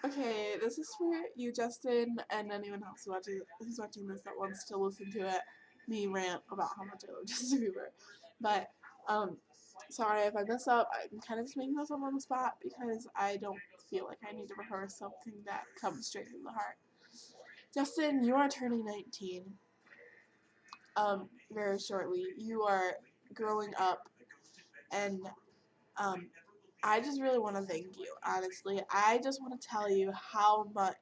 Okay, this is for you, Justin, and anyone else who's watching this that wants to listen to me rant about how much I love Justin Bieber. But um, sorry if I mess up. I'm kind of just making this up on the spot because I don't feel like I need to rehearse something that comes straight from the heart. Justin, you are turning 19. Very shortly. You are growing up, and um, I just really want to thank you. Honestly, I just want to tell you how much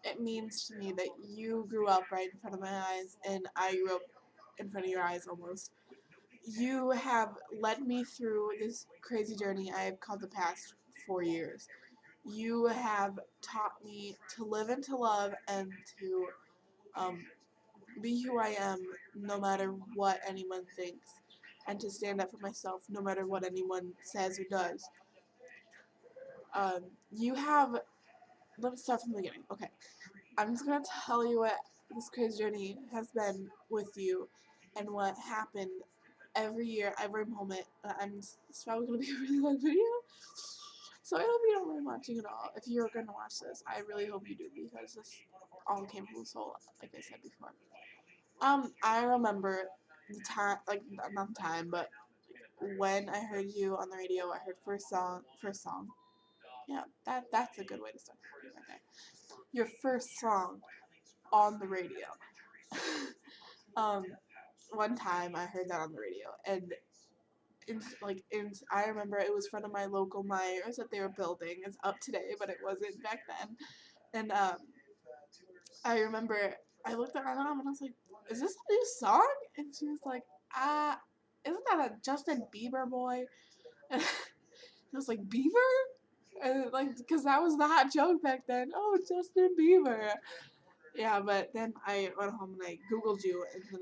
it means to me that you grew up right in front of my eyes and I grew up in front of your eyes almost. You have led me through this crazy journey I have called the past 4 years. You have taught me to live and to love and to um, be who I am no matter what anyone thinks and to stand up for myself no matter what anyone says or does. You have, let's start from the beginning. Okay. I'm just gonna tell you what this crazy journey has been with you and what happened every year, every moment. It's probably gonna be a really long video, so I hope you don't mind watching it all. If you're gonna watch this, I really hope you do because this all came from the soul, like I said before. I remember the time, like not the time, but when I heard you on the radio. I heard first song. Yeah, that's a good way to start the video right there. Your first song on the radio. um, one time I heard that on the radio, and I remember it was front of my local Myers that they were building. It's up today, but it wasn't back then. And I remember I looked at my mom and I was like, "Is this a new song?" And she was like, isn't that a Justin Bieber boy?" And I was like, "Bieber?" And like, because that was the hot joke back then. Oh, Justin Bieber. Yeah, but then I went home and I googled you, and then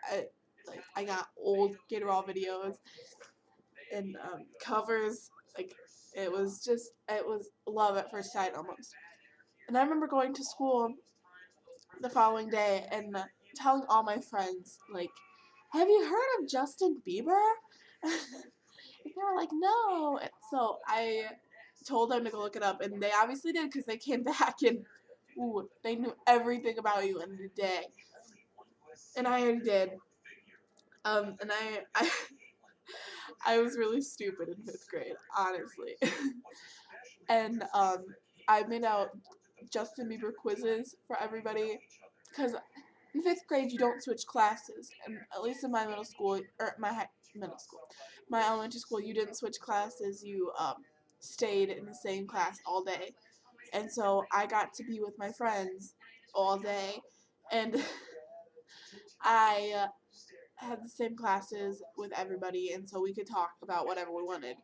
I like I got old Gator Raw videos and covers. Like it was love at first sight almost. And I remember going to school the following day and telling all my friends like, "Have you heard of Justin Bieber?" And they were like, "No." And so I told them to go look it up, and they obviously did because they came back and ooh, they knew everything about you in a day. And I already did. And I was really stupid in fifth grade, honestly. And I made out Justin Bieber quizzes for everybody because in fifth grade you don't switch classes, and at least in my middle school or middle school, my elementary school, you didn't switch classes. You stayed in the same class all day, and so I got to be with my friends all day, and I had the same classes with everybody, and so we could talk about whatever we wanted.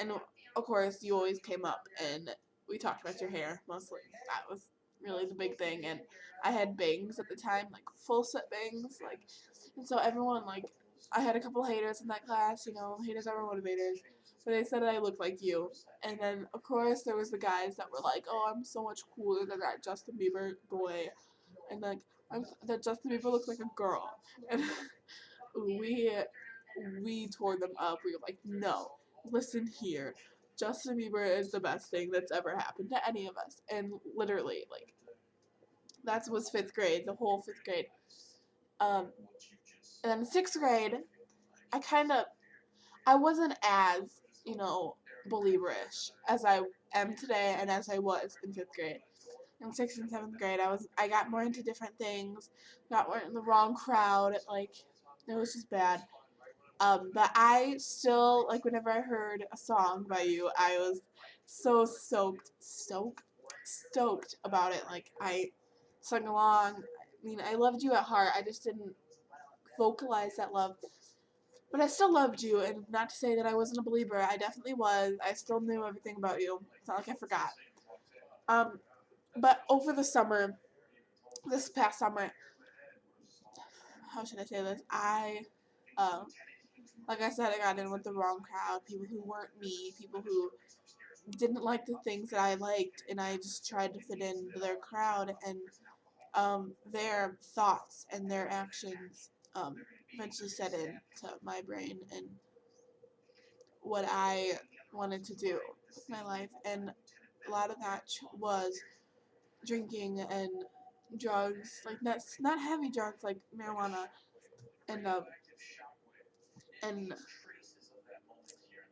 And of course, you always came up and we talked about your hair mostly. That was really the big thing. And I had bangs at the time, like full set bangs, like, and so everyone like, I had a couple haters in that class. You know, haters are motivators. But they said that I looked like you. And then of course there was the guys that were like, "Oh, I'm so much cooler than that Justin Bieber boy," and like, that Justin Bieber looks like a girl. And we we tore them up. We were like, "No, listen here. Justin Bieber is the best thing that's ever happened to any of us." And literally, like, that was fifth grade, the whole fifth grade. Um, and then sixth grade, I wasn't as, you know, believerish as I am today and as I was in fifth grade. In sixth and seventh grade, I got more into different things, got more in the wrong crowd. Like, it was just bad. But I still, like, whenever I heard a song by you, I was so stoked about it. Like, I sung along. I mean, I loved you at heart. I just didn't vocalize that love. But I still loved you, and not to say that I wasn't a believer. I definitely was. I still knew everything about you. It's not like I forgot. Um, but over the summer, this past summer, how should I say this? Um, like I said, I got in with the wrong crowd. People who weren't me. People who didn't like the things that I liked, and I just tried to fit into their crowd, and their thoughts and their actions eventually set into my brain and what I wanted to do with my life. And a lot of that was drinking and drugs, like not heavy drugs like marijuana and and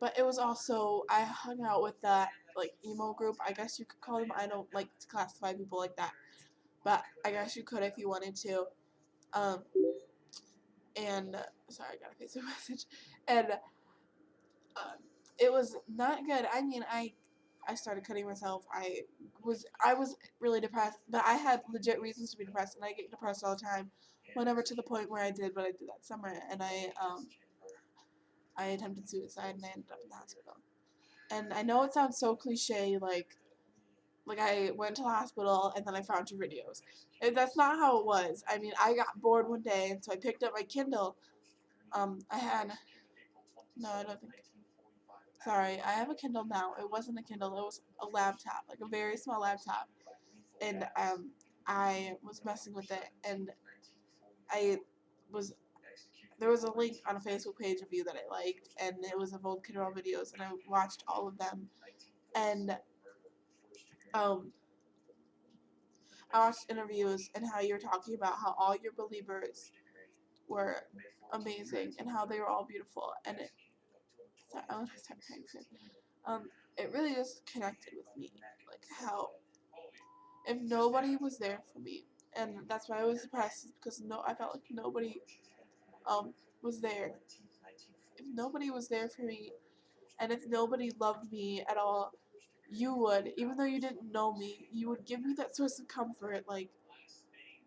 but it was also I hung out with that like emo group, I guess you could call them. I don't like to classify people like that, but I guess you could if you wanted to. Um, and sorry, I got a Facebook message, and it was not good. I mean, I started cutting myself. I was really depressed, but I had legit reasons to be depressed, and I get depressed all the time. Whenever to the point where I did what I did that summer, and I attempted suicide, and I ended up in the hospital. And I know it sounds so cliche, like I went to the hospital and then I found your videos. And that's not how it was. I mean, I got bored one day, and so I picked up my Kindle. I had no, I don't think. Sorry, I have a Kindle now. It wasn't a Kindle. It was a laptop, like a very small laptop. And I was messing with it, and I was there was a link on a Facebook page of you that I liked, and it was of old Kindle videos, and I watched all of them. And um, I watched interviews and how you were talking about how all your believers were amazing and how they were all beautiful, and sorry, I want to start crying soon. It really just connected with me, like how if nobody was there for me, and that's why I was depressed, because I felt like nobody was there. If nobody was there for me, and if nobody loved me at all, you would, even though you didn't know me, you would give me that source of comfort, like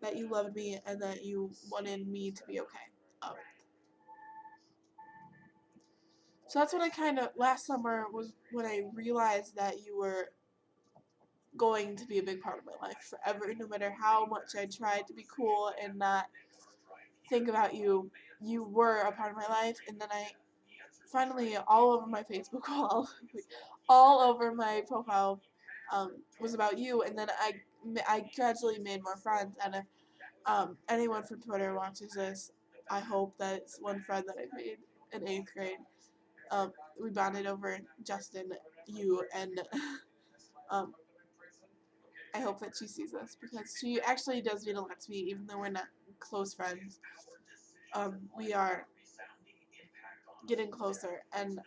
that you loved me and that you wanted me to be okay. Um, so that's what I kind of last summer was when I realized that you were going to be a big part of my life forever, no matter how much I tried to be cool and not think about you. You were a part of my life, and then I finally all over my Facebook wall, like, all over my profile, was about you, and then I gradually made more friends, and if anyone from Twitter watches this, I hope that it's one friend that I made in 8th grade. We bonded over Justin, you, and um, I hope that she sees this, because she actually does mean a lot to me, even though we're not close friends. We are getting closer, and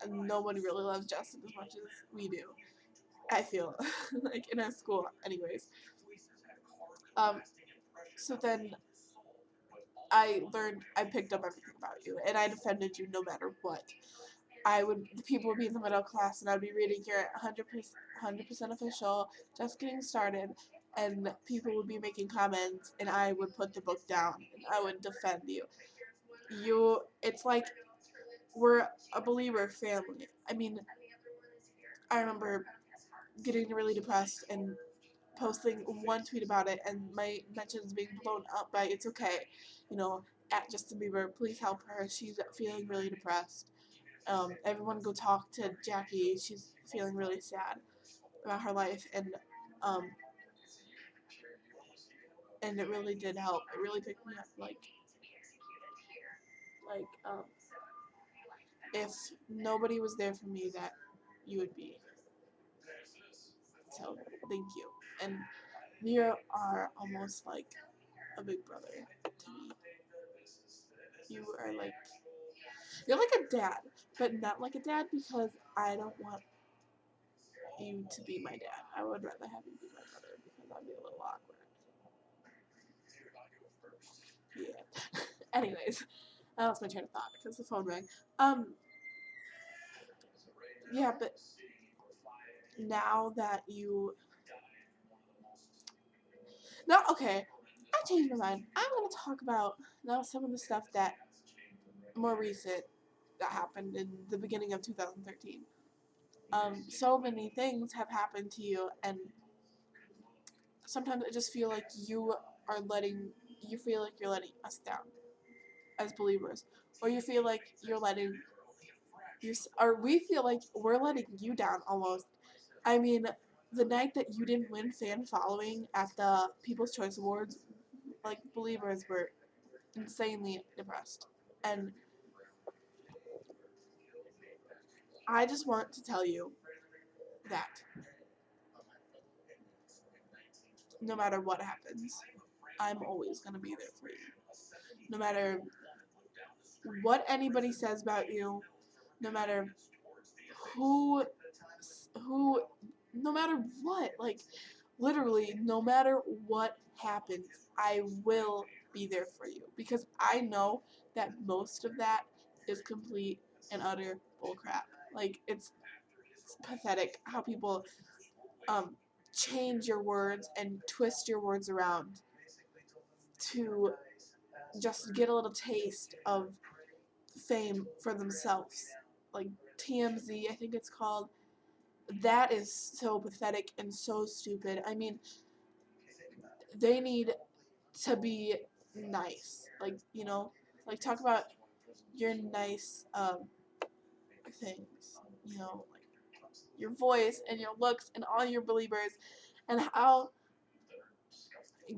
nobody really loves Justin as much as we do. I feel like in our school, anyways. Um, so then I picked up everything about you, and I defended you no matter what. The people would be in the middle class, and I'd be reading your 100% official, just getting started, and people would be making comments, and I would put the book down, and I would defend you. It's like we're a believer family. I mean, I remember getting really depressed and posting one tweet about it, and my mentions being blown up by "It's okay," you know, at Justin Bieber, please help her. She's feeling really depressed. Everyone go talk to Jackie. She's feeling really sad about her life, um, and it really did help. It really picked me up. Like if nobody was there for me, that you would be. So thank you. And you are almost like a big brother to me. You're like a dad, but not like a dad, because I don't want you to be my dad. I would rather have you be my brother, because I'd be a little awkward. Yeah. Anyways, I lost my train of thought because the phone rang. Yeah, but now that you, no, okay, I changed my mind. I'm gonna talk about now some of the stuff that more recent that happened in the beginning of 2013. So many things have happened to you, and sometimes I just feel like you feel like you're letting us down as believers, or you feel like or we feel like we're letting you down almost. I mean, the night that you didn't win fan following at the People's Choice Awards, like, believers were insanely depressed. And I just want to tell you that no matter what happens, I'm always going to be there for you. No matter what anybody says about you, no matter who, who, no matter what, like, literally, no matter what happens, I will be there for you. Because I know that most of that is complete and utter bullcrap. Like, it's pathetic how people change your words and twist your words around to just get a little taste of fame for themselves. Like TMZ, I think it's called. That is so pathetic and so stupid. I mean, they need to be nice. Like, you know, like talk about your nice things, you know, like your voice and your looks and all your believers and how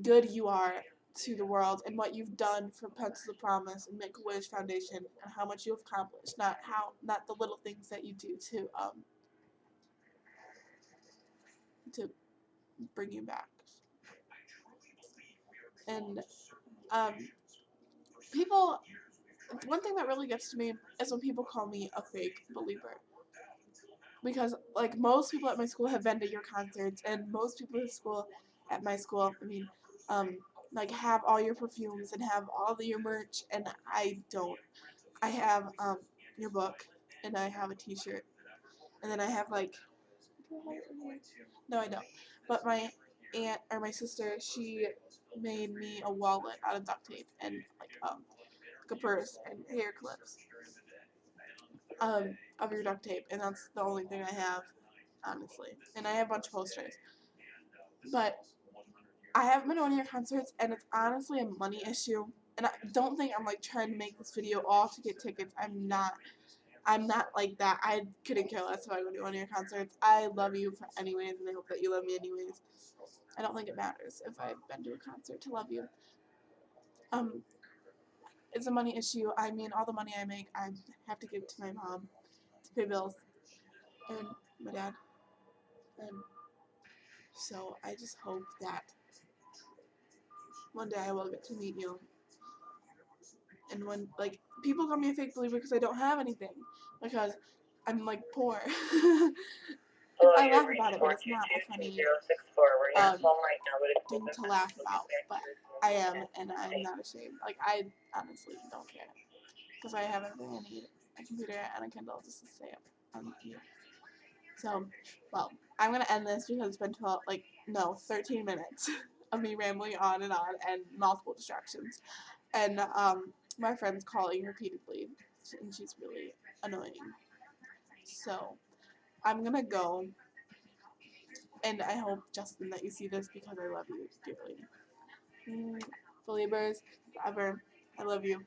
good you are to the world and what you've done for Pencils of Promise and Make-A-Wish Foundation and how much you've accomplished, not the little things that you do to bring you back. And um, people, one thing that really gets to me is when people call me a fake believer. Because, like, most people at my school have been to your concerts, and most people at my school, I mean, like, have all your perfumes and have all your merch, and I don't. I have, your book, and I have a t-shirt, and then I have, like, no, I don't. But my aunt, or my sister, she made me a wallet out of duct tape, and, like a purse, and hair clips, of your duct tape, and that's the only thing I have, honestly. And I have a bunch of posters. But I haven't been to one of your concerts, and it's honestly a money issue. And I don't think I'm like trying to make this video all to get tickets. I'm not like that. I couldn't care less if I go to one of your concerts. I love you for anyways, and I hope that you love me anyways. I don't think it matters if I've been to a concert to love you. It's a money issue. I mean, all the money I make, I have to give to my mom to pay bills and my dad. And so I just hope that one day I will get to meet you. And when, like, people call me a fake believer because I don't have anything. Because I'm, like, poor. I laugh about it, but it's not a funny thing to laugh about. But I am, and I'm not ashamed. Like, I honestly don't care. Because I have everything I need. A computer and a Kindle just to stay up on you. So, well, I'm going to end this because it's been 13 minutes of me rambling on and multiple distractions. And my friend's calling repeatedly, and she's really annoying. So, I'm going to go, and I hope, Justin, that you see this because I love you dearly. Believers, forever, I love you.